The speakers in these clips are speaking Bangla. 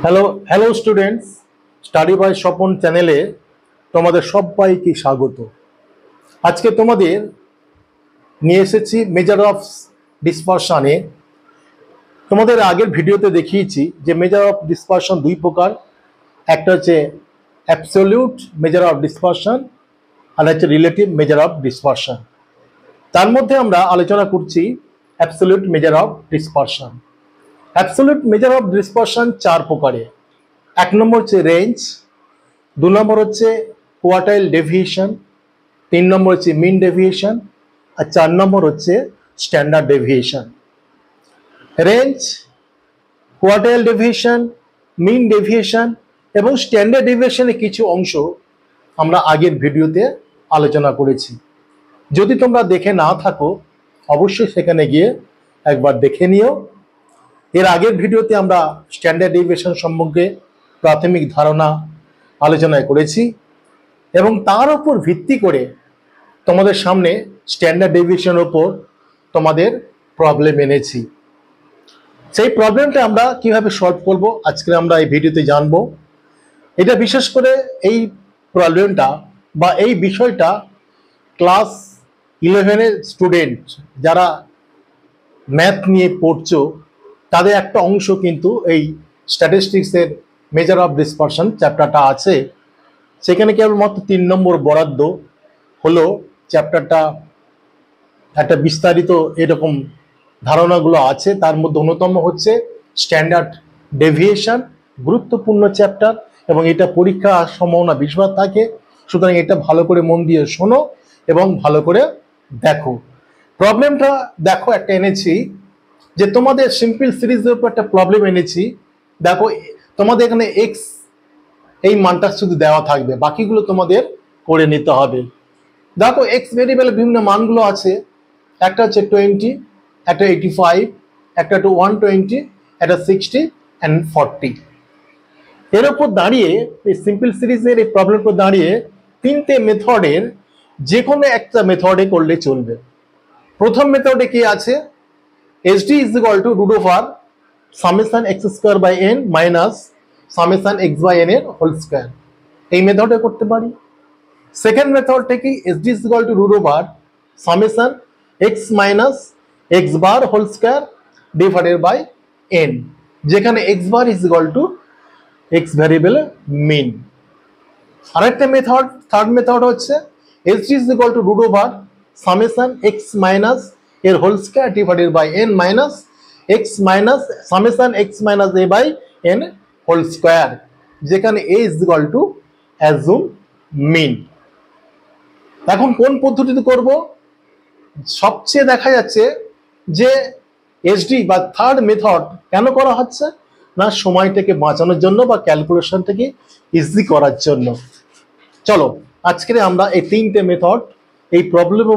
Hello students, study by Swapan চ্যানেলে তোমাদের সবাইকে স্বাগত। আজকে তোমাদের নিয়ে এসেছি মেজার অফ ডিসপারশনে। তোমাদের আগের ভিডিওতে দেখিয়েছি যে মেজার অফ ডিসপারশন দুই প্রকার, একটা হচ্ছে অ্যাবসলিউট মেজার অফ ডিসপারশন আর হচ্ছে রিলেটিভ মেজার অফ ডিসপারশন। তার মধ্যে আমরা আলোচনা করছি absolute measure of dispersion. Absolute measure of dispersion চার প্রকারে। এক নম্বর হচ্ছে রেঞ্জ, দু নম্বর হচ্ছে কোয়ার্টাইল ডেভিয়েশন, তিন নম্বর হচ্ছে মিন ডেভিয়েশন আর চার নম্বর হচ্ছে standard deviation. Range, quartile deviation, mean deviation এবং স্ট্যান্ডার্ড ডেভিয়েশনের কিছু অংশ আমরা আগের ভিডিওতে আলোচনা করেছি। যদি তোমরা দেখে না থাকো অবশ্যই সেখানে গিয়ে একবার দেখে নিও। এর আগের ভিডিওতে আমরা স্ট্যান্ডার্ড ডেভিয়েশন সম্পর্কে প্রাথমিক ধারণা আলোচনা করেছি এবং তার উপর ভিত্তি করে তোমাদের সামনে স্ট্যান্ডার্ড ডেভিয়েশনের উপর তোমাদের প্রবলেম এনেছি। সেই প্রবলেমটা আমরা কিভাবে সলভ করব আজকে আমরা এই ভিডিওতে জানবো। এটা বিশেষ করে এই প্রবলেমটা বা এই বিষয়টা ক্লাস 11-এর স্টুডেন্ট যারা ম্যাথ নিয়ে পড়ছো তাদের একটা অংশ কিন্তু এই স্ট্যাটিস্টিক্সের মেজার অফ ডিসপারশন চ্যাপ্টারটা আছে। সেখানে কেবলমাত্র 3 নম্বর বরাদ্দ হলো। চ্যাপ্টারটা একটা বিস্তারিত এরকম ধারণাগুলো আছে, তার মধ্যে অন্যতম হচ্ছে স্ট্যান্ডার্ড ডেভিয়েশন, গুরুত্বপূর্ণ চ্যাপ্টার এবং এটা পরীক্ষা সম্ভাবনা বেশিরভাগ থাকে। সুতরাং এটা ভালো করে মন দিয়ে শোনো এবং ভালো করে দেখো। প্রবলেমটা দেখো একটা এনেছি যে তোমাদের সিম্পল সিরিজের উপর একটা প্রবলেম এনেছি। দেখো তোমাদের এখানে এক্স এই মানটা শুধু দেওয়া থাকবে, বাকিগুলো তোমাদের করে নিতে হবে। দেখো এক্স ভেরিয়েবলের বিভিন্ন মানগুলো আছে, একটা হচ্ছে 20, একটা 85, একটা 120, একটা 60 and 40। এর উপর দাঁড়িয়ে এই সিম্পল সিরিজের এই প্রবলেমের উপর দাঁড়িয়ে তিনটে মেথডের যে কোনো একটা মেথডে করলে চলবে। প্রথম মেথডে কি আছে, HD is equal to root over summation x square by n minus summation x by n এর হোল স্কয়ার, এই মেথডে করতে পারি। সেকেন্ড মেথডটা কি, HD is equal to root over summation x minus x bar whole square divided by n, যেখানে x bar is equal to x ভ্যারিয়েবলের মিন। আরেকটা মেথড, থার্ড মেথড হচ্ছে HD is equal to root over summation x minus এর whole square divided by n minus x minus summation x minus a by n whole square, যেখানে a is equal to assume mean. এখন কোন পদ্ধতিতে করব? সবচেয়ে দেখা যাচ্ছে যে HD বা থার্ড মেথড কেন করা হচ্ছে না, সময়টাকে বাঁচানোর জন্য বা ক্যালকুলেশনটাকে ইজি করার জন্য। চলো আজকে আমরা এই তিনটে মেথড এই প্রবলেম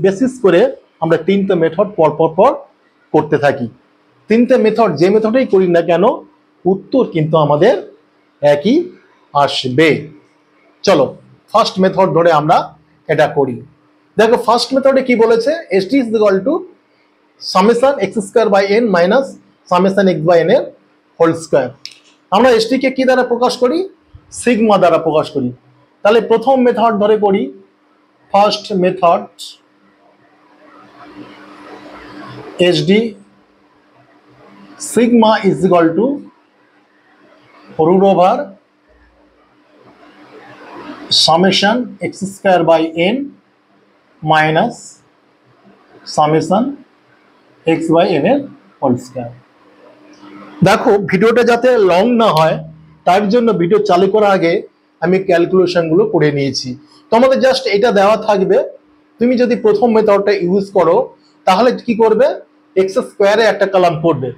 বেসিস করে আমরা তিনটে মেথড পর করতে থাকি। তিনটে মেথড যে মেথডেই করি না কেন উত্তর কিন্তু আমাদের একই আসবে। চলো ফার্স্ট মেথড ধরে আমরা এটা করি। দেখো ফার্স্ট মেথডে কি বলেছে, HD is equal to summation x square by n minus summation x by n এর হোল স্কয়ার। আমরা HD কে কি দ্বারা প্রকাশ করি, সিগমা দ্বারা প্রকাশ করি। তাহলে প্রথম মেথড ধরে করি, first method HD sigma is equal to root over summation x square by n minus summation x by n এর হোল স্কয়ার। দেখো ভিডিওটা যাতে লং না হয় তার জন্য ভিডিও চালু করার আগে আমি ক্যালকুলেশনগুলো করে নিয়েছি। তোমাদের জাস্ট এটা দেওয়া থাকবে, তুমি যদি প্রথম মেথডটা ইউজ করো তাহলে কি করবে, এক্স স্কোয়ারে একটা কলাম করবে।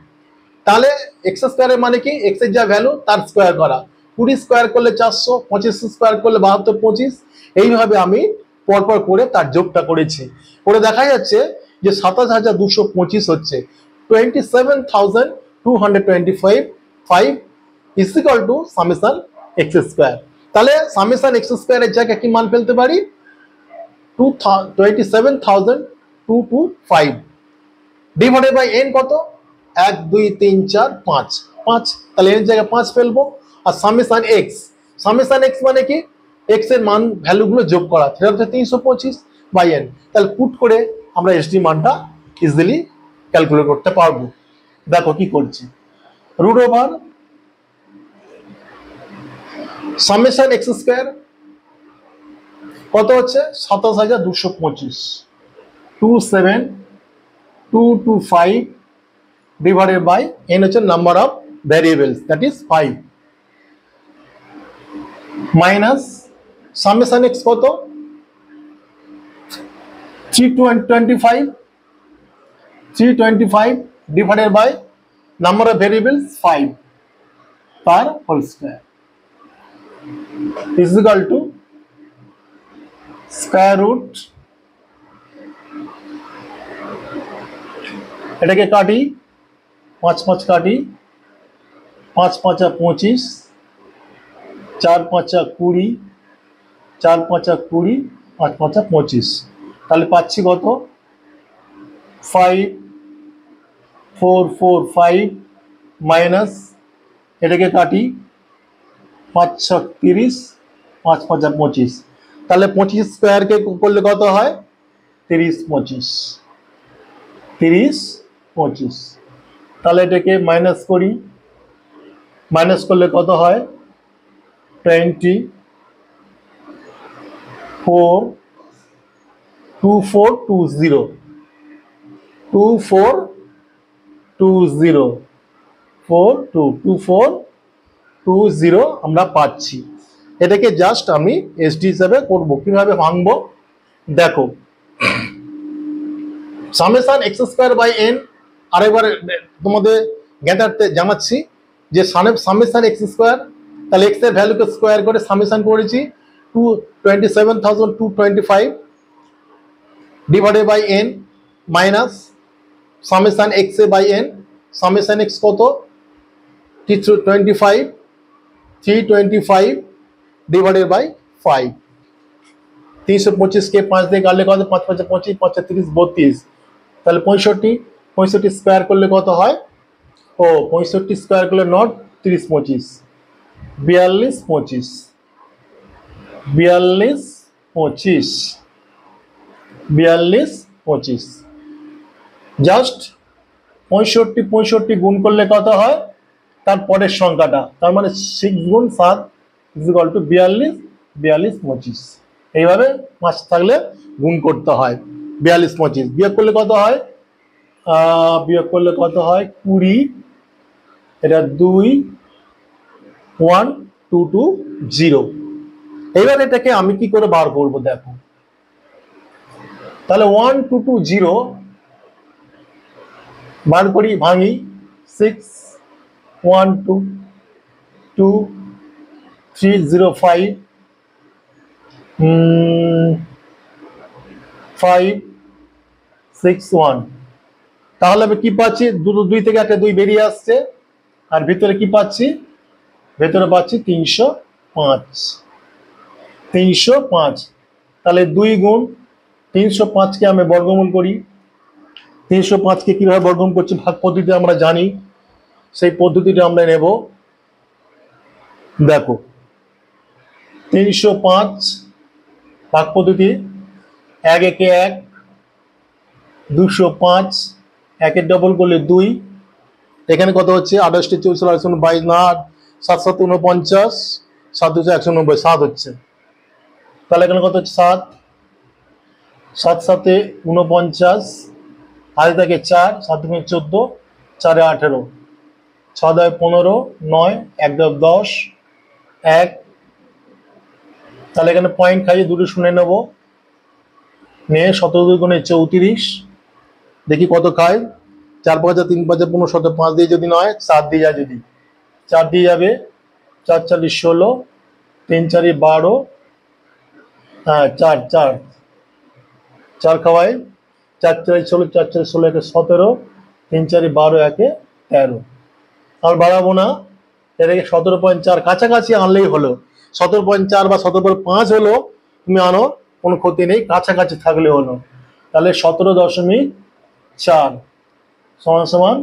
তাহলে এক্স স্কোয়ারের মানে কি, এক্স এর যা ভ্যালু তার স্কোয়ার করা, 20 স্কোয়ার করলে 400, 25 স্কোয়ার করলে 72, 25, এইভাবে আমি পরপর করে তার যোগটা করেছি। করে দেখা যাচ্ছে যে 27,225 হচ্ছে 27,225 is equal to summation x square. তাহলে সামেশন x স্কোয়ারের জায়গায় কি মান ফেলতে পারি, 27,225 ডিভাইডেড বাই n কত, 1 2 3 4 5, 5, তাহলে এর জায়গায় 5 ফেলবো। আর সামেশন এক্স মানে কি, এক্স এর মান ভ্যালুগুলো যোগ করা, সেটা হচ্ছে 325 বাই এন। তাহলে পুট করে আমরা এসডি মানটা ইজিলি ক্যালকুলেট করতে পারবো। দেখো কি করছি, root over summation x square কত হচ্ছে 27225, 27225 ডিভাইডেড বাই এন হচ্ছে number of variables, that is 5, minus summation x কত 325 divided by number of variables 5 তার whole square is equal to square root, এটাকে কাটি 5 5 কাটি, 5 5 25, 4 5 20, 4 5 20, 5 5 25, তাহলে পাচ্ছি কত 5 4 4 5 মাইনাস এটাকে কাটি 5 6 30, 5 5 25, তাহলে 25 স্কোয়ারকে করলে কত হয় 30 25, 30 25, তাহলে এটাকে মাইনাস করি, মাইনাস করলে কত হয় 24 2420 2420 আমরা পাচ্ছি। এটাকে জাস্ট আমি এসডি হিসাবে করব, কিভাবে ভাঙবো দেখো, summation x square by n আরেকবার তোমাদের জ্ঞাতার্থে জানাচ্ছি যে সামেশন এক্স স্কোয়ার, তাহলে এক্স এর ভ্যালুকে স্কোয়ার করে সামেশন করেছি 227,225 divided by N minus summation x A by n, summation x কত 325 ডিভাইডেড বাই 5, 325 কে 5 দিয়ে কাটলে কত 5 5 25, 5 30 32, তাহলে 65 স্কোয়ার করলে কত হয়, ও 65 স্কোয়ার করলে নট 30 25 42 25 জাস্ট 65 গুণ করলে কত হয় তারপরের সংখ্যাটা, তার মানে 6 গুণ 7 ইজ ইকুয়াল টু 42 25, এইভাবে 5 থাকলে গুণ করতে হয় 42 25, বিয়োগ করলে কত হয় 20, এটা 2 1 2 2 0। এইবার এটাকে আমি কি করে বার করবো দেখো, তাহলে 1 2 2 0 বার করি, ভাঙি 6 1 2 2 3 0 5 5 6 1, তাহলে আমি কি পাচ্ছি, দুটো 2 থেকে একটা 2 বেরিয়ে আসছে, আর ভিতরে কি পাচ্ছি, ভেতরে পাচ্ছি 305, তাহলে 2 গুণ 305 কে আমি বর্গমূল করি, 305 কে কিভাবে বর্গমূল করছি ভাগ পদ্ধতি আমরা জানি, সেই পদ্ধতিটা আমরা নেব। দেখো 305 ভাগ পদ্ধতি, 1 একে 1, 205, 1 এর ডবল করলে 2, এখানে কত হচ্ছে 28 24 22 না 7 7 49, 7 2 190 7 হচ্ছে, তাহলে এখানে কত হচ্ছে 7 7 7 49, আগে থাকে 4 7 14, 4 18, 6 15, 9 1 10 1, তাহলে এখানে পয়েন্ট খাইয়ে দুটো শুনে নেব, নিয়ে 17 গুণে 34, দেখি কত খায়, 4 5 3 5 15 17, 5 দিয়ে যদি নয় 7 দিয়ে যায়, যদি 4 দিয়ে যাবে 4 4 16, 3 4 12, হ্যাঁ 4 4 4 খাওয়ায় 4 4 16, 4 4 16 একে 17, 3 4 12 একে 13, আর বাড়াবো না, এটাকে 17.4 কাছাকাছি আনলেই হলো, 17.4 বা 17.5 হলো তুমি আনো, কোনো ক্ষতি নেই, কাছাকাছি থাকলে হলো, তাহলে 17.4 সমান সমান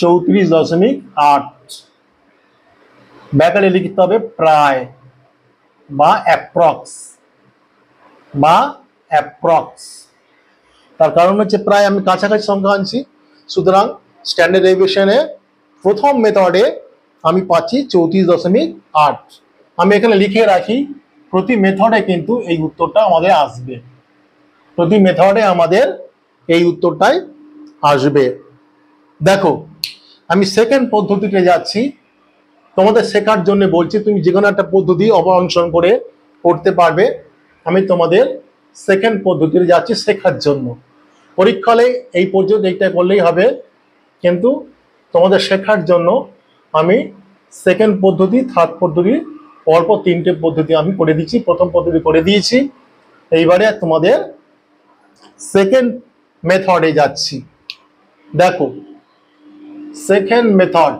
34.8 ব্যাকেটে লিখতে হবে প্রায় বা অ্যাপ্রক্স। তার কারণ হচ্ছে প্রায় আমি কাছাকাছি সংখ্যা আনছি, সুতরাং স্ট্যান্ডার্ড ডেরিভেশনে প্রথম মেথডে আমি পাচ্ছি 34.8। আমি এখানে লিখে রাখি প্রতি মেথডে কিন্তু এই উত্তরটা আমাদের আসবে, প্রতি মেথডে আমাদের এই উত্তরটাই আসবে। দেখো আমি সেকেন্ড পদ্ধতিতে যাচ্ছি, তোমাদের শেখার জন্য বলছি, তুমি যে কোনো একটা পদ্ধতি অনুসরণ করে করতে পারবে। আমি তোমাদের সেকেন্ড পদ্ধতিতে যাচ্ছি শেখার জন্য। পরীক্ষালে এই পর্যন্ত এইটা করলেই হবে, কিন্তু তোমাদের শেখার জন্য আমি সেকেন্ড পদ্ধতি, থার্ড পদ্ধতি, অল্প তিনটে পদ্ধতি আমি করে দিচ্ছি। প্রথম পদ্ধতি করে দিয়েছি, এইবারে তোমাদের সেকেন্ড মেথডে যাচ্ছি। দেখো সেকেন্ড মেথড,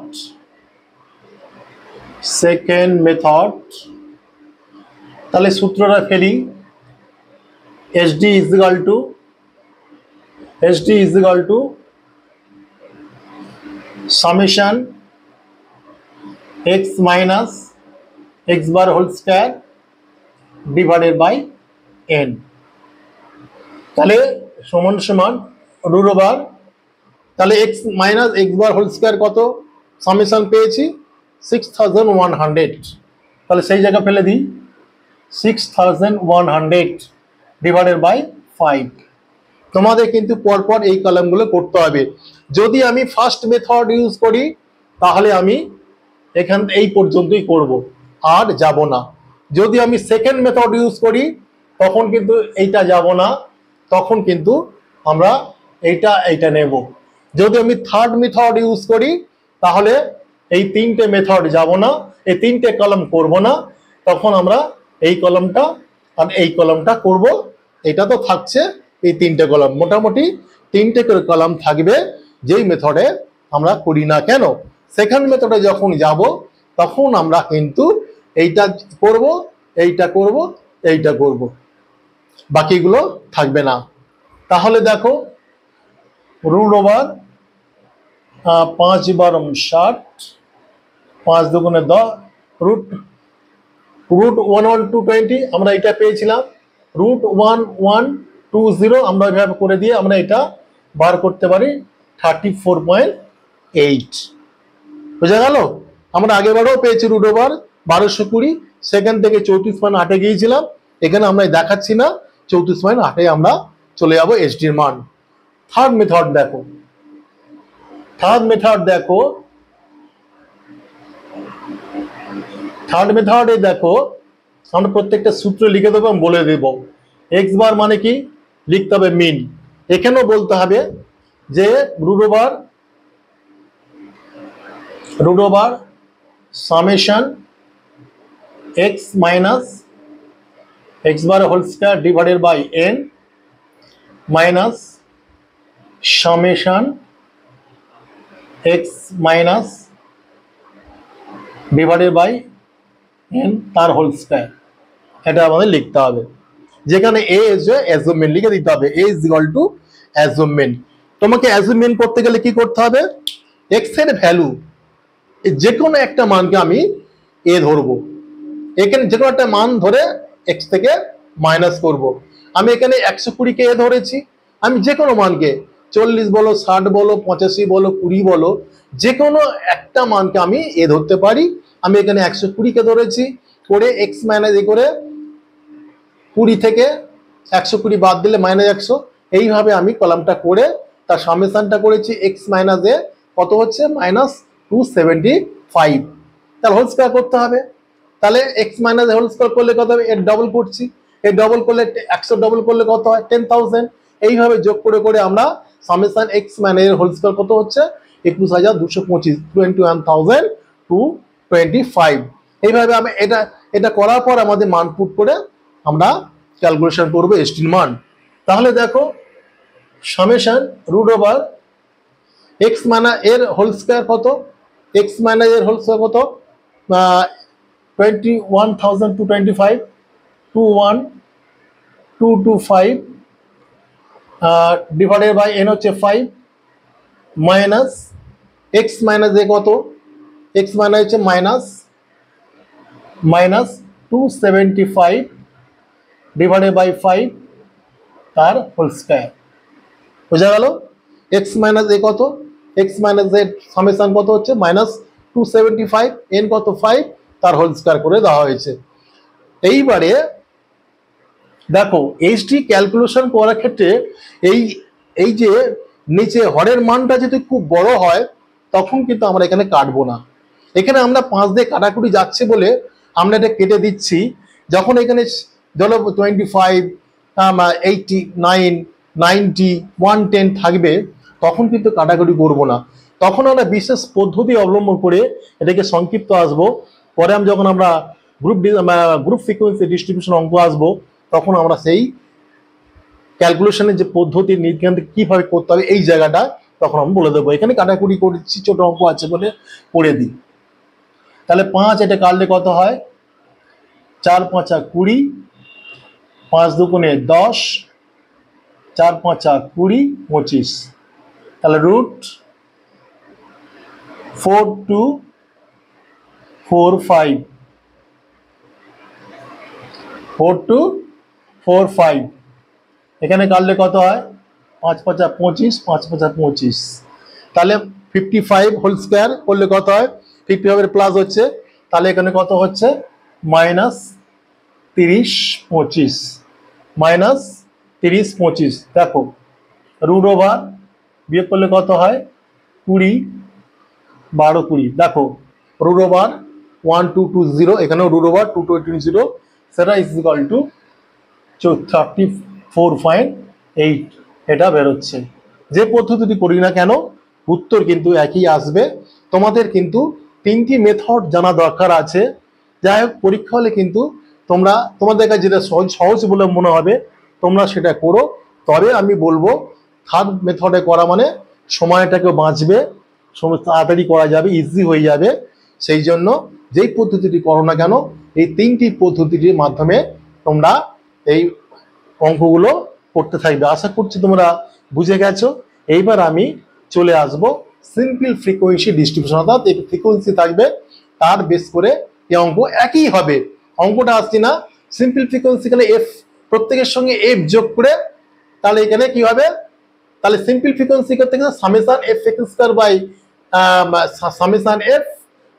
তাহলে সূত্রটা ফেলি। HD is equal to summation x minus x bar whole square divided by n, তাহলে সমান সমান রুট ওভার, তাহলে x minus x bar whole square কত সামেশন পেয়েছি 6100, তাহলে সেই জায়গা ফেলে দিই 6100 ডিভাইডেড বাই 5। তোমাদের কিন্তু পরপর এই কলামগুলো করতে হবে। যদি আমি ফার্স্ট মেথড ইউজ করি তাহলে আমি এখান এই পর্যন্তই করব, আর যাব না। যদি আমি সেকেন্ড মেথড ইউজ করি তখন কিন্তু এইটা যাব না, তখন কিন্তু আমরা এইটা নেব। যদি আমি থার্ড মেথড ইউজ করি তাহলে এই তিনটে মেথড যাব না, এই তিনটে কলাম করব না, তখন আমরা এই কলামটা আর এই কলামটা করব। এটা তো থাকছে এই তিনটে কলাম, মোটামুটি তিনটে করে কলাম থাকবে যেই মেথডে আমরা করি না কেন। সেকেন্ড মেথডে যখন যাব তখন আমরা কিন্তু এইটা করব, এইটা করব, এইটা করব, বাকিগুলো থাকবে না। তাহলে দেখো রুট ওভার 5 বার 60, 5 দুগুণে 10, রুট 11220 আমরা এটা পেয়েছিলাম, রুট 1120 আমরা এভাবে করে দিয়ে আমরা এটা বার করতে পারি 34.8। বোঝা গেল? আমরা আগেবারও পেয়েছি রুট ওভার 1220, সেখান থেকে 34.8 গিয়েছিলাম, এখানে আমরা দেখাচ্ছি না, 34.8 আমরা চলে যাবো এসডির মান। থার্ড মেথড দেখো, থার্ড মেথডে দেখো আমরা প্রত্যেকটা সূত্র লিখে দেবো এবং বলে দেব। এক্স বার মানে কি লিখতে হবে মিন, এখানেও বলতে হবে যে root over summation x minus x bar whole square divided by N minus summation x minus divided by n তার হোল স্কয়ার, এটা আমাদের লিখতে হবে। যেখানে এ অ্যাজুমেন্ট লিখে দিতে হবে, এ ইজ ইকুয়াল টু অ্যাজুমেন্ট। তোমাকে অ্যাজুমেন্ট করতে গেলে কি করতে হবে, এক্স এর ভ্যালু যে কোনো একটা মানকে আমি এ ধরবো, এখানে যে কোনো একটা মান ধরে এক্স থেকে মাইনাস করব। আমি এখানে 120কে এ ধরেছি, আমি যে কোনো মানকে 40 বলো, 60 বলো, 85 বলো, 20 বলো, যে কোনো একটা মানকে আমি এ ধরতে পারি। আমি এখানে 120কে ধরেছি, করে এক্স মাইনাস এ করে 20 থেকে 120 বাদ দিলে -100, এইভাবে আমি কলামটা করে তার সামেশনটা করেছি। এক্স মাইনাস এ কত হচ্ছে -275, তাহলে হোল স্কয়ার করতে হবে। তাহলে এক্স মাইনাস হোল স্কয়ার করলে কত হবে, এর ডবল করছি, এর ডবল করলে 100 ডবল করলে কত হয় 10,000। এইভাবে যোগ করে করে আমরা সামেশন এক্স মাইনাস এর হোল স্কয়ার কত হচ্ছে 21225, 21,225। এইভাবে আমি এটা করার পর আমাদের মান পুট করে আমরা ক্যালকুলেশন করবো এসটির মান। তাহলে দেখো summation root over x minus এর হোল স্কয়ার কত, এক্স মাইনাস এর হোল স্কয়ার কত 21,225, 21225 ডিভাইডেড বাই এন হচ্ছে 5 মাইনাস এক্স মাইনাস এ কত, এক্স মানে হচ্ছে মাইনাস 275 ডিভাইডেড বাই 5 তার হোল স্কয়ার। বোঝা গেল? এক্স মাইনাস এ কত, এক্স মাইনাস এর সামেশন কত হচ্ছে -275, এন কত 5 তার হোল স্কয়ার করে দেওয়া হয়েছে। এইবারে দেখো এইচডি ক্যালকুলেশন করার ক্ষেত্রে এই যে নিচে হরের মানটা যদি খুব বড় হয় তখন কিন্তু আমরা এখানে কাটবো না। এখানে আমরা 5 দিয়ে কাটাকুটি যাচ্ছে বলে আমরা এটা কেটে দিচ্ছি। যখন এখানে ধরো 25, 89, 90, 110 থাকবে তখন কিন্তু কাটাকুটি করবো না। তখন আমরা বিশেষ পদ্ধতি অবলম্বন করে এটাকে সংক্ষিপ্ত আসবো। পরে যখন আমরা গ্রুপ ফ্রিকোয়েন্সি ডিস্ট্রিবিউশন অঙ্ক আসবো তখন আমরা সেই ক্যালকুলেশনের যে পদ্ধতি নির্ধারণ কিভাবে করতে হবে এই জায়গাটা তখন আমি বলে দেবো। এখানে কাটাকুটি করছি, ছোট অঙ্ক আছে বলে করে দিই। তাহলে 5 এটা কাটলে কত হয়, 4 5 20, 5 দুগুণে 10, 4 5 20, 25। তাহলে রুট 4245, 4245 এখানে কাটলে কত হয়, 5 5 25, 5 5 25। তাহলে 55 হোল স্কয়ার করলে কত হয়, 55 এর প্লাস হচ্ছে, তাহলে এখানে কত হচ্ছে -30 25, -30 25। দেখো রুট ওভার বিয়োগ করলে কত হয় 20, 12 20। দেখো রুট ওভার 1220, এখানেও রুট ওভার 2220, সেটা ইজ ইকুয়াল টু 34.8 এটা বেরোচ্ছে। যে পদ্ধতিটি করি না কেন উত্তর কিন্তু একই আসবে। তোমাদের কিন্তু 3টি মেথড জানা দরকার আছে। যাই হোক পরীক্ষা হলে কিন্তু তোমাদের কাছে যেটা সহজ বলে মনে হবে তোমরা সেটা করো। তবে আমি বলবো থার্ড মেথডে করা মানে সময়টাকেও বাঁচবে, সময় তাড়াতাড়ি করা যাবে, ইজি হয়ে যাবে। সেই জন্য যেই পদ্ধতিটি করো না কেন এই 3টি পদ্ধতিটির মাধ্যমে তোমরা এই অঙ্কগুলো করতে থাকবে। আশা করছি তোমরা বুঝে গেছো। এইবার আমি চলে আসব সিম্পল ফ্রিকোয়েন্সি ডিস্ট্রিবিউশন, অর্থাৎ এই ফ্রিকোয়েন্সি থাকবে তার বেস করে এই অঙ্ক একই হবে। অঙ্কটা আসছে না সিম্পল ফ্রিকোয়েন্সি গেলে এফ প্রত্যেকের সঙ্গে এফ যোগ করে, তাহলে এখানে কি হবে, তাহলে সিম্পল ফ্রিকোয়েন্সি করতে গেলে summation F X square by summation F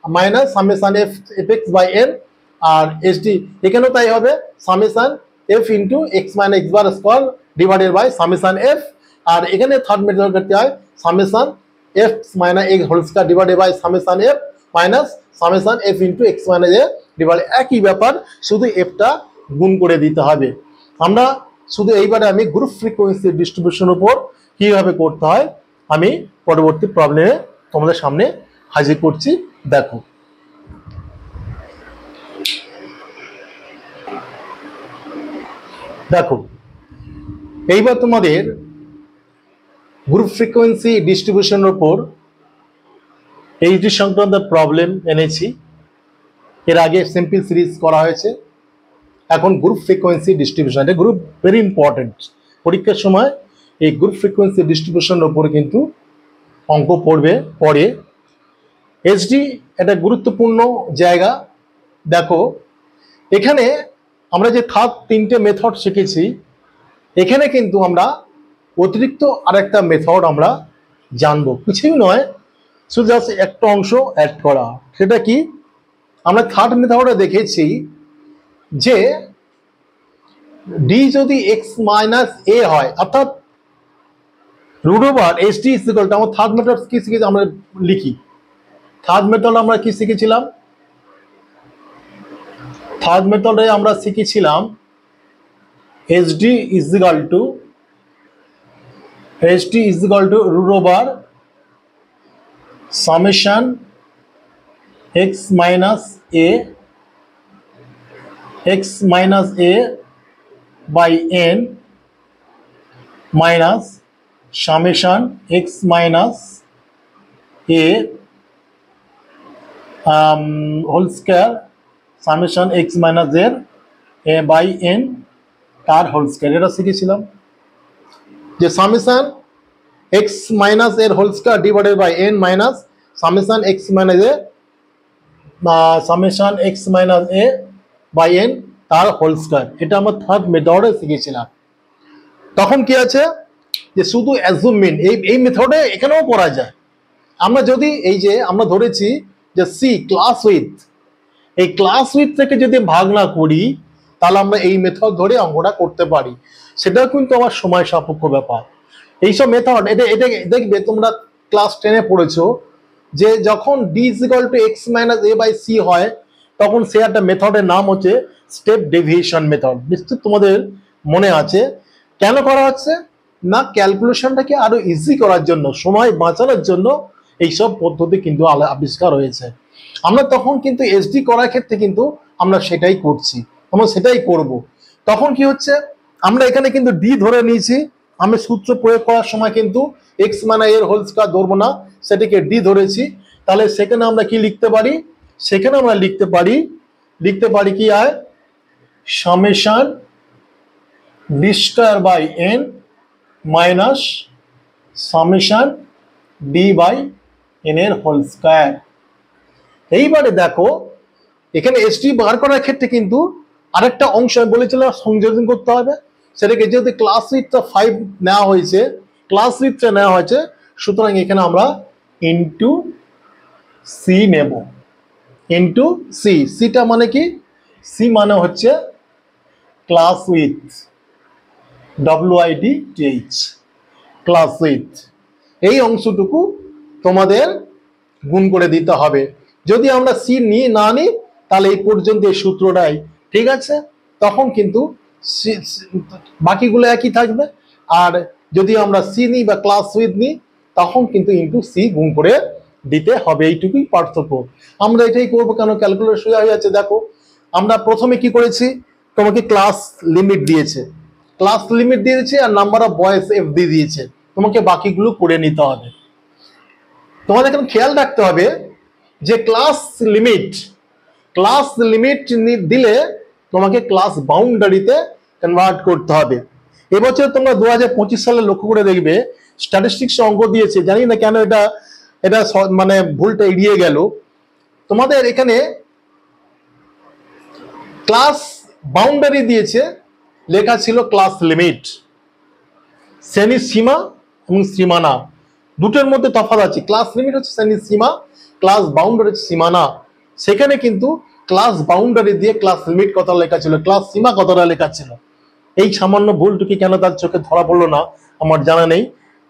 minus summation F X by N, আর এসডি এখানেও তাই হবে summation F into X minus x bar square divided by summation F, আর এখানে থার্ড মেথড করতে হয় summation F minus X whole square divided by summation F minus summation F into X minus A divide, একই ব্যাপার, শুধু এফটা গুণ করে দিতে হবে। আমরা শুধু এইবারে আমি গ্রুপ ফ্রিকোয়েন্সি ডিস্ট্রিবিউশন উপর কিভাবে করতে হয় আমি পরবর্তী প্রবলেমে তোমাদের সামনে হাজির করছি। দেখো দেখো এইবার তোমাদের গ্রুপ ফ্রিকোয়েন্সি ডিস্ট্রিবিউশনের উপর এইচডি সংক্রান্ত প্রবলেম এনেছি। এর আগে সিম্পল সিরিজ করা হয়েছে, এখন গ্রুপ ফ্রিকোয়েন্সি ডিস্ট্রিবিউশন। এটা গ্রুপ ভেরি ইম্পর্টেন্ট, পরীক্ষার সময় এই গ্রুপ ফ্রিকোয়েন্সি ডিস্ট্রিবিউশনের উপর কিন্তু অঙ্ক পড়ে। এইচডি একটা গুরুত্বপূর্ণ জায়গা। দেখো এখানে আমরা যে থার্ড 3টে মেথড শিখেছি, এখানে কিন্তু আমরা অতিরিক্ত আরেকটা মেথড আমরা জানবো, কিছুই নয় শুধু জাস্ট একটা অংশ অ্যাড করা। সেটা কি, আমরা থার্ড মেথডে দেখেছি যে ডি যদি এক্স মাইনাস এ হয়, অর্থাৎ root over S D is equal to, আমার থার্ড মেথড কি শিখেছি আমরা লিখি। থার্ড মেথড আমরা কি শিখেছিলাম, থার্ড মেথডে আমরা শিখেছিলাম S D is equal to root over summation x minus A by N minus summation x minus A whole square summation x minus এর এ বাই এন তার হোল স্কয়ার। এটা শিখেছিলাম যে সামেশন এক্স মাইনাস এর whole square divided by N minus summation x minus A summation x minus A by n তার হোল স্কয়ার, এটা আমরা থার্ড মেথডে শিখেছিলাম। তখন কি আছে যে শুধু অ্যাজুম মিন, এই মেথডে এখানেও করা যায়। আমরা যদি এই যে আমরা ধরেছি যে সি ক্লাস উইথ, এই ক্লাস উইথ থেকে যদি ভাগ না করি তাহলে আমরা এই মেথড ধরে অঙ্কটা করতে পারি। সেটাও কিন্তু আমার সময় সাপেক্ষ ব্যাপার। এইসব মেথড এটা এটা দেখবে তোমরা ক্লাস 10-এ পড়েছো যে যখন D is equal to x minus A by C হয় তখন সে একটা মেথডের নাম হচ্ছে স্টেপ ডেভিয়েশন মেথড। নিশ্চিত তোমাদের মনে আছে। কেন করা হচ্ছে না, ক্যালকুলেশনটাকে আরো ইজি করার জন্য, সময় বাঁচানোর জন্য এইসব পদ্ধতি কিন্তু আবিষ্কার হয়েছে। আমরা তখন কিন্তু এসডি করার ক্ষেত্রে কিন্তু আমরা সেটাই করছি, আমরা সেটাই করব। তখন কি হচ্ছে, আমরা এখানে কিন্তু ডি ধরে নিয়েছি, আমি সূত্র প্রয়োগ করার সময় কিন্তু এক্স মানে এর হোল স্কয়ার ধরবো না, সেটাকে ডি ধরেছি। তাহলে সেখানে আমরা কি লিখতে পারি, সেখানে আমরা লিখতে পারি কি আর summation D square by N minus summation D by N এর হোল স্কয়ার। এইবারে দেখো এখানে এসটি বার করার ক্ষেত্রে কিন্তু আরেকটা অংশ আমি বলেছিলাম সংযোজন করতে হবে। সেটাকে যেহেতু ক্লাস উইথটা 5 নেওয়া হয়েছে, সুতরাং এখানে আমরা ইন্টু সি নেব, ইন্টু সি। সিটা মানে কি, সি মানে হচ্ছে class with, WIDTH, class with. এই অংশটুকু তোমাদের গুণ করে দিতে হবে। যদি আমরা সি না নিই তাহলে এই পর্যন্ত এই সূত্রটাই ঠিক আছে, তখন কিন্তু বাকিগুলো একই থাকবে। আর যদি আমরা সি নিই বা ক্লাস উইথ নিই তখন কিন্তু ইন্টু সি গুণ করে দিতে হবে, এইটুকুই পার্থক্য। আমরা এটাই করবো কেন, ক্যালকুলেটর সোজা হয়ে যাচ্ছে। দেখো আমরা প্রথমে কি করেছি, তোমাকে ক্লাস লিমিট দিয়েছে আর নাম্বার অফ বয়েস এফ দিয়ে দিয়েছে, তোমাকে বাকিগুলো করে নিতে হবে। তোমাদের এখানে খেয়াল রাখতে হবে যে ক্লাস লিমিট দিলে তোমাকে ক্লাস বাউন্ডারিতে কনভার্ট করতে হবে। এবছর তোমরা 2025 সালে লক্ষ্য করে দেখবে স্ট্যাটিস্টিক্স অঙ্ক দিয়েছে, জানি না কেন এটা মানে ভুলটা এড়িয়ে গেল। তোমাদের এখানে ক্লাস বাউন্ডারি দিয়েছে, লেখা ছিল ক্লাস লিমিট। শ্রেণীর সীমা এবং সীমানা দুটোর মধ্যে তফাৎ আছে। ক্লাস লিমিট হচ্ছে শ্রেণীর সীমা, ক্লাস বাউন্ডারি হচ্ছে সীমানা। সেখানে কিন্তু ক্লাস বাউন্ডারি দিয়ে ক্লাস লিমিট কথা লেখা ছিল, ক্লাস সীমা কথাটা লেখা ছিল। এই সামান্য ভুলটুকি কেন তার চোখে ধরা পড়লো না আমার জানা নেই।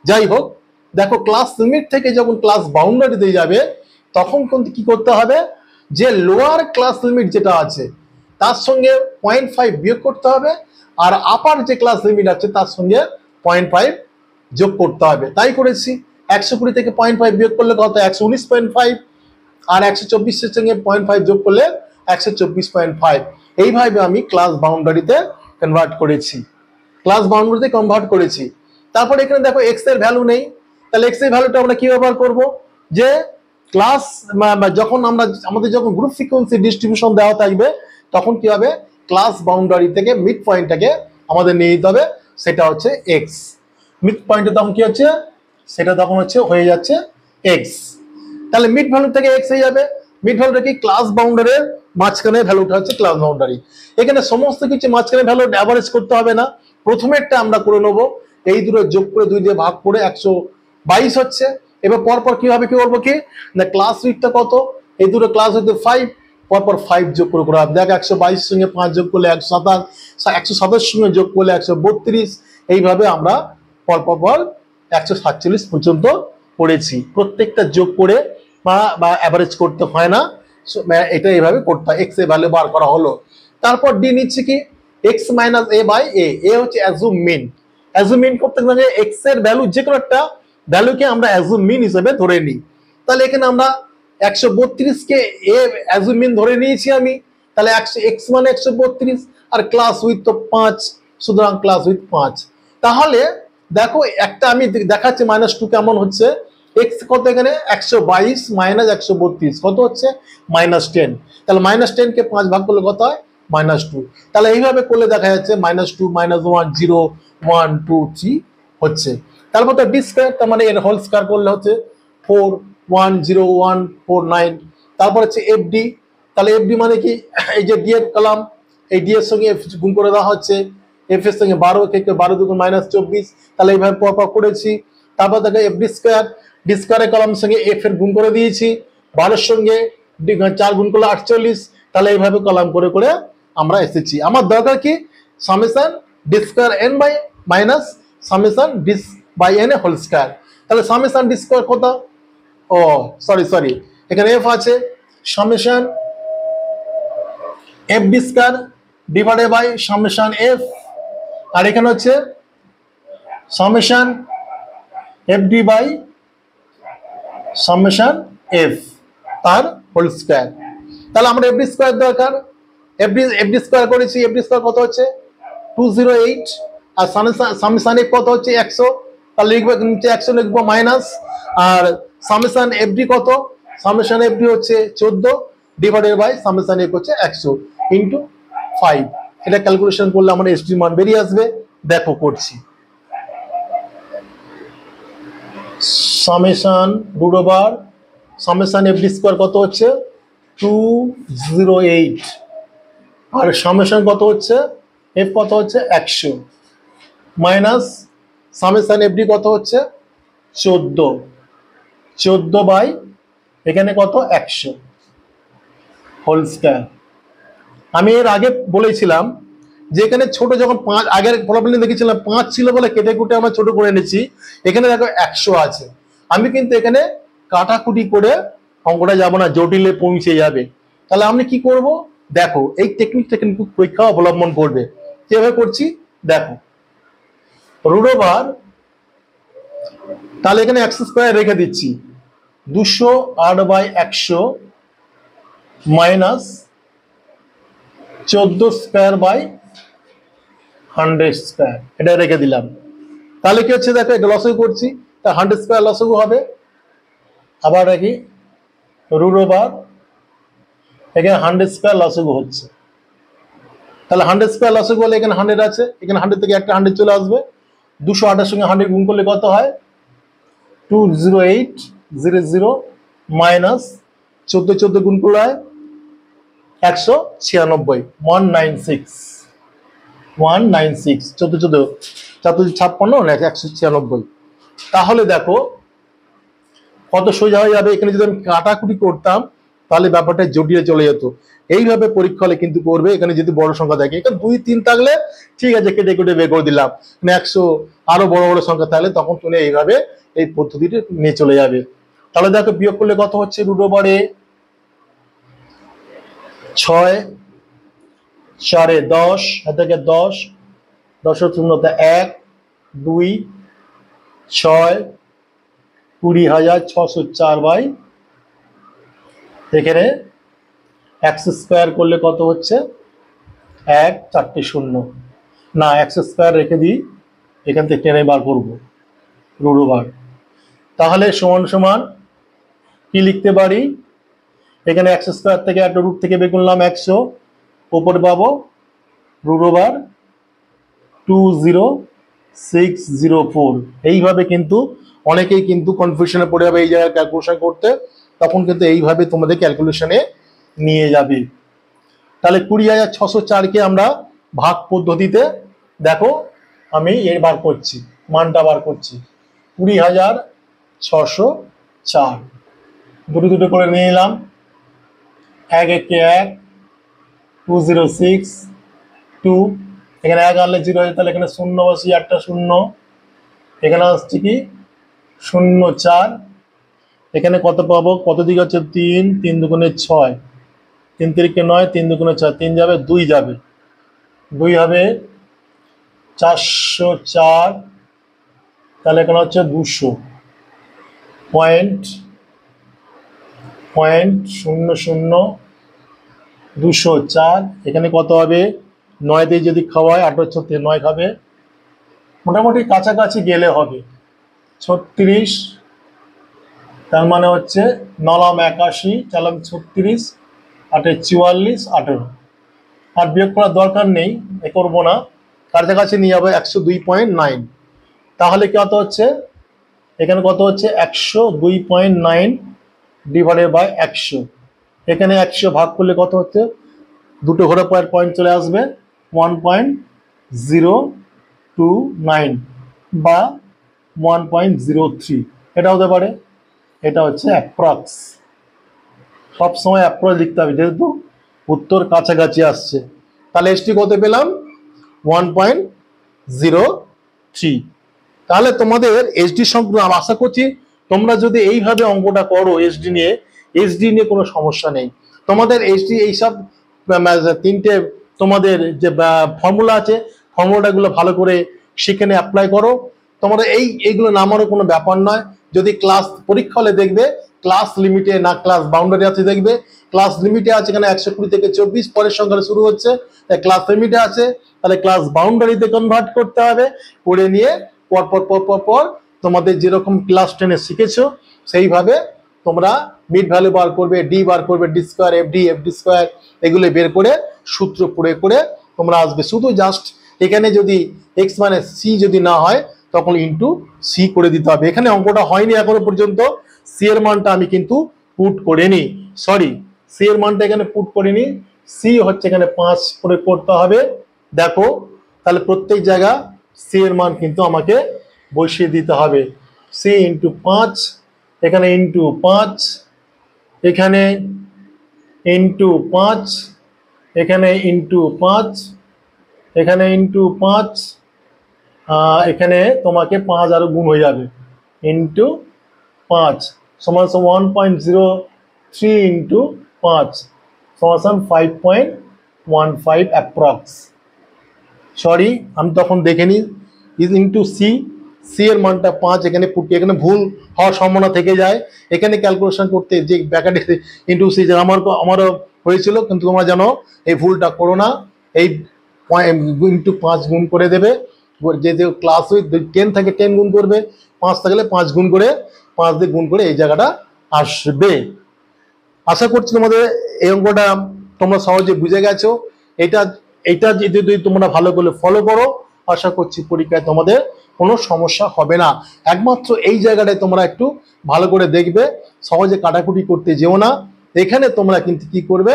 যাই হোক, দেখো ক্লাস লিমিট থেকে যখন ক্লাস বাউন্ডারি দিয়ে যাবে তখন কিন্তু কি করতে হবে, যে লোয়ার ক্লাস লিমিট যেটা আছে তার সঙ্গে 0.5 বিয়োগ করতে হবে, আর আপার যে ক্লাস লিমিট আছে তার সঙ্গে 0.5 যোগ করতে হবে। তাই করেছি। 120 থেকে 0.5 বিয়োগ করলে কত, 119.5, আর 124-এর সঙ্গে 0.5 যোগ করলে 124.5। এইভাবে আমি ক্লাস বাউন্ডারিতে কনভার্ট করেছি। তারপর এখানে দেখো এক্স এর ভ্যালু নেই, তাহলে এক্স এর ভ্যালুটা আমরা কি ব্যবহার করব, যে ক্লাস যখন আমাদের যখন গ্রুপ ফ্রিকোয়েন্সি ডিস্ট্রিবিউশন দেওয়া থাকবে তখন কি হবে, ক্লাস বাউন্ডারি থেকে মিড পয়েন্টটাকে আমাদের নিয়ে নিতে হবে, সেটা হচ্ছে এক্স। মিড পয়েন্টে তখন কি হচ্ছে, সেটা তখন হয়ে যাচ্ছে এক্স। তাহলে মিড ভ্যালু থেকে এক্স হয়ে যাবে। মিড ভ্যালুটা কি, ক্লাস বাউন্ডারির মাঝখানে ভ্যালুটা হচ্ছে ক্লাস বাউন্ডারি। এখানে সমস্ত কিছু মাঝখানে ভ্যালু অ্যাভারেজ করতে হবে না, প্রথমেরটা আমরা করে নেবো। এই দুটো যোগ করে 2 দিয়ে ভাগ করে 122 হচ্ছে। এবার পরপর কিভাবে কি করবো কি না, ক্লাস উইথটা কত, এই দুটো ক্লাস উইথ 5, পরপর 5 যোগ করে করা। দেখ 122 সঙ্গে 5 যোগ করলে 127, 127 সঙ্গে যোগ করলে 132। এইভাবে আমরা পরপর 147 পর্যন্ত পড়েছি। প্রত্যেকটা যোগ করে বা অ্যাভারেজ করতে হয় না, এটা এইভাবে করতে হয়। এক্স এর ভ্যালু বার করা হলো। তারপর ডি নিচ্ছে কি, এক্স মাইনাস এ বাই এ হচ্ছে অ্যাজুম মিন করতে গেলে এক্স এর ভ্যালু যে কোনো একটা ভ্যালুকে আমরা অ্যাজুম মিন হিসেবে ধরে নিই। তাহলে এখানে আমরা 132 কে এ অ্যাজুম মিন ধরে নিয়েছি আমি, তাহলে এক্স মানে 132, আর ক্লাস উইথ তো 5, সুতরাং ক্লাস উইথ 5। তাহলে দেখো একটা আমি দেখাচ্ছি -2 কেমন হচ্ছে। এক্স কত এখানে, 122 মাইনাস 132 কত হচ্ছে, -10। তাহলে -10 কে 5 ভাগ করলে কত হয়, -2। তাহলে এইভাবে করলে দেখা যাচ্ছে -2, -1, 0, 1, 2, 3 হচ্ছে। তারপর তো ডি স্কয়ার, তার মানে এর হোল স্কয়ার করলে হচ্ছে 4, 10149। তারপর হচ্ছে এফডি, তাহলে এফডি মানে কি, এই যে ডি এর কলাম, এই ডি এর সঙ্গে এফ গুণ করে দেওয়া হচ্ছে, এফ এর সঙ্গে 12 থেকে 12 দুগুণ -24, তাহলে এইভাবে পর করেছি। তারপর দেখো এফডি স্কোয়ার, ডি স্কোয়ারের কলাম সঙ্গে এফ এর গুণ করে দিয়েছি, 12 সঙ্গে 4 গুণ করলে 48, তাহলে এইভাবে কলাম করে করে আমরা এসেছি। আমার দরকার কি, summation D square N by minus summation D by N whole square. তাহলে সামেশন ডি স্কোয়ার কত, ও সরি এখানে এফ আছে, summation F D square divided by summation F, আর এখানে হচ্ছে summation F D by summation F তার হোল স্কোয়ার। তাহলে আমরা এফ ডি স্কোয়ার দরকার, এফ ডি স্কোয়ার করেছি, এফ ডি স্কোয়ার কত হচ্ছে 208, আর সামেশন এফ কত হচ্ছে 100, তাহলে লিখবো নিচে 100 লিখবো মাইনাস, আর সামেশন এফ ডি কত, সামেশন এফ ডি হচ্ছে 14 ডিভাইডেড বাই সামেশন এফ হচ্ছে 100 ইন্টু 5। এটা ক্যালকুলেশন করলে আমার এসডি মান বেরিয়ে আসবে। দেখো করছি, summation root over summation F D square কত হচ্ছে 208, আর সামেশন কত হচ্ছে এফ কত হচ্ছে 100, মাইনাস সামেশন এফ ডি কত হচ্ছে 14 বাই এখানে কত 100 হোল স্কয়ার। আমি এর আগে বলেছিলাম যে এখানে ছোট যখন 5 আগের প্রবলেম দেখেছিলাম 5 ছিল বলে কেটে কুটে আমরা ছোট করে এনেছি, এখানে দেখো 100 আছে। আমি কিন্তু এখানে কাটাকুটি করে অঙ্কটা যাব না, জটিলে পৌঁছে যাবে। তাহলে আমি কি করব, দেখো এই টেকনিকটা কিন্তু পরীক্ষা অবলম্বন করবে। কিভাবে করছি দেখো, রুট ওভার, তাহলে এখানে এক্স স্কয়ার রেখে দিচ্ছি 208/100 মাইনাস 14 স্কয়ার বাই 100 স্কয়ার, এটা রেখে দিলাম। তাহলে কি হচ্ছে দেখো, এটা লসগু করছি, তা 100 স্কয়ার লসগু হবে। আবার রাখি রুট ওভার, এখানে 100 স্কয়ার লসগু হচ্ছে, তাহলে 100 স্কয়ার লসগু হলে এখানে 100 আছে, এখানে 100 থেকে একটা 100 চলে আসবে, 208 এর সঙ্গে 100 গুণ করলে কত হয় 20800 মাইনাস 14 গুণ করলে হয় 196, 196 14 196। তাহলে দেখো কত সোজা হয়ে যাবে। এখানে যদি আমি কাটাকুটি করতাম তাহলে ব্যাপারটা জটিলে চলে যেত। এইভাবে পরীক্ষা হলে কিন্তু করবে, এখানে যদি বড় সংখ্যা থাকে, এখানে 2 3 থাকলে ঠিক আছে কেটে কেটে বের করে দিলাম, 100 আরো বড় বড় সংখ্যা থাকলে তখন তুমি এইভাবে এই পদ্ধতিটা নিয়ে চলে যাবে। তাহলে দেখো বিয়োগ করলে কত হচ্ছে, রুট ওভারে 6 4 10 থেকে 10 10 শূন্যতে 1 2 6 20,604 বাই এখানে এক্স স্কয়ার করলে কত হচ্ছে 1 4টে 0, না এক্স স্কয়ার রেখে দিই, এখান থেকে টেনে বার করবো রুট ওভার। তাহলে সমান সমান কি লিখতে পারি, এখানে এক্স স্কয়ার থেকে একটা রুট থেকে বের করলাম 100, উপরে পাবো রুট ওভার 20604। এইভাবে কিন্তু অনেকেই কিন্তু কনফিউশনে পড়ে যাবে এই জায়গায় ক্যালকুলেশন করতে, তখন কিন্তু এইভাবে তোমাদের ক্যালকুলেশনে নিয়ে যাবে। তাহলে 20,604কে আমরা ভাগ পদ্ধতিতে দেখো আমি এর বার করছি, মানটা বার করছি 20,604, দুটো দুটো করে নিয়ে নিলাম, 1 1 1 206 2, এখানে 1 আনলে 0 হয়ে, তাহলে এখানে 0 বসি, 8টা 0, এখানে আসছে কি 0 4, এখানে কত পাবো, কত দিকে হচ্ছে 3 3 দুগুণে 6, 3 3কে 9, 3 দুগুণে 6, 3 যাবে 2 যাবে, 2 হবে 404, তাহলে এখানে হচ্ছে 200 পয়েন্ট 204, এখানে কত হবে 9 দিয়ে যদি খাওয়ায় 8 36 9 খাবে, মোটামুটি কাছাকাছি গেলে হবে 36, তার মানে হচ্ছে 9 81, চালাম 36, 8 44 18, আর বিয়োগ করার দরকার নেই, এ করবো না, কাছাকাছি নিয়ে যাবে 102.9। তাহলে কত হচ্ছে, এখানে কত হচ্ছে 102.9 ডিভাইডেড বাই 100। এখানে 100 ভাগ করলে কত হচ্ছে, দুটো ঘরে পয়েন্ট চলে আসবে 1.029 বা 1.03, এটা হতে পারে। এটা হচ্ছে অ্যাপ্রক্স, সবসময় অ্যাপ্রক্স লিখতে হবে যেহেতু উত্তর কাছাকাছি আসছে। তাহলে এসটি কত পেলাম, 1.03। তাহলে তোমাদের এসডি সংক্রান্ত আশা করছি তোমরা যদি এইভাবে অঙ্কটা করো এসডি নিয়ে কোনো সমস্যা নেই। তোমাদের এসডি এইসব তিনটে তোমাদের যে ফর্মুলা আছে, ফর্মুলাগুলো ভালো করে সেখানে অ্যাপ্লাই করো। তোমরা এইগুলো নামারও কোনো ব্যাপার নয়। যদি ক্লাস পরীক্ষা হলে দেখবে ক্লাস লিমিটে না ক্লাস বাউন্ডারি আছে, দেখবে ক্লাস লিমিটে আছে এখানে 120 থেকে 24 পরের সংখ্যা শুরু হচ্ছে, ক্লাস লিমিটে আছে, তাহলে ক্লাস বাউন্ডারিতে কনভার্ট করতে হবে। করে নিয়ে পর তোমাদের যেরকম ক্লাস 10-এ শিখেছো সেইভাবে তোমরা মিড ভ্যালু বার করবে, ডি বার করবে, ডি স্কোয়ার, এফডি স্কোয়ার, এগুলো বের করে সূত্র প্রয়োগ করে তোমরা আসবে। শুধু জাস্ট এখানে যদি এক্স মানে সি যদি না হয় তখন ইন্টু সি করে দিতে হবে। এখানে অঙ্কটা হয়নি এখনো পর্যন্ত, সি এর মানটা আমি কিন্তু পুট করিনি, সরি সি এর মানটা এখানে পুট করিনি। সি হচ্ছে এখানে 5 প্রয়োগ করতে হবে। দেখো তাহলে প্রত্যেক জায়গা সি এর মান কিন্তু আমাকে বসিয়ে দিতে হবে। সি ইন্টু 5, এখানে ইন্টু 5, এখানে ইন্টু 5, এখানে ইন্টু 5, এখানে ইন্টু 5, এখানে তোমাকে 5 আরো গুণ হয়ে যাবে, ইন্টু 5 সমান 1.03 ইন্টু 5 সমান 5.15 অ্যাপ্রক্স। সরি আমি তখন দেখে নিই, ইন্টু সি, সি এর মানটা 5 এখানে পুটি, এখানে ভুল হওয়ার সম্ভাবনা থেকে যায়। এখানে ক্যালকুলেশন করতে যে ব্যাকেটে ইন্টু সি আমারও হয়েছিল, কিন্তু তোমরা জানো এই ভুলটা করো না। এই ইন্টু 5 গুণ করে দেবে, যে ক্লাস উইথ 10 থাকে 10 গুণ করবে, 5 থাকলে 5 গুণ করে 5 দিয়ে গুণ করে এই জায়গাটা আসবে। আশা করছি তোমাদের এই অঙ্কটা তোমরা সহজে বুঝে গেছো। এটা যদি তোমরা ভালো করে ফলো করো আশা করছি পরীক্ষায় তোমাদের কোনো সমস্যা হবে না। একমাত্র এই জায়গাটায় তোমরা একটু ভালো করে দেখবে, সহজে কাটাকুটি করতে যেও না। এখানে তোমরা কিন্তু কি করবে,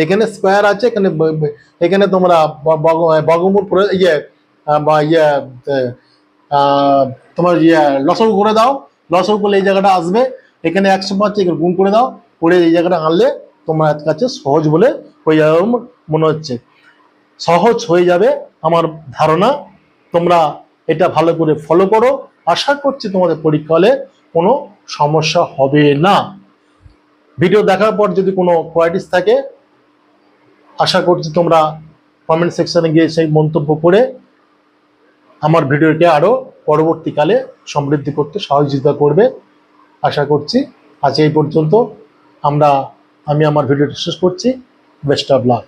এখানে স্কোয়ার আছে, এখানে তোমরা বর্গমূল তোমার লসাগু করে দাও, লসাগু করলে এই জায়গাটা আসবে। এখানে 105 এখানে গুণ করে দাও, করে এই জায়গাটা আনলে তোমার কাছে সহজ বলে হয়ে যাবে মনে হচ্ছে, সহজ হয়ে যাবে আমার ধারণা। তোমরা এটা ভালো করে ফলো করো, আশা করছি তোমাদের পরীক্ষা হলে কোনো সমস্যা হবে না। ভিডিও দেখার পর যদি কোনো কোয়ারিজ থাকে আশা করছি তোমরা কমেন্ট সেকশনে গিয়ে সেই মন্তব্য করে আমার ভিডিওকে আরো পরবর্তীকালে সমৃদ্ধি করতে সহযোগিতা করবে। আশা করছি আজ এই পর্যন্ত আমি আমার ভিডিওটি শেষ করছি। Best of luck.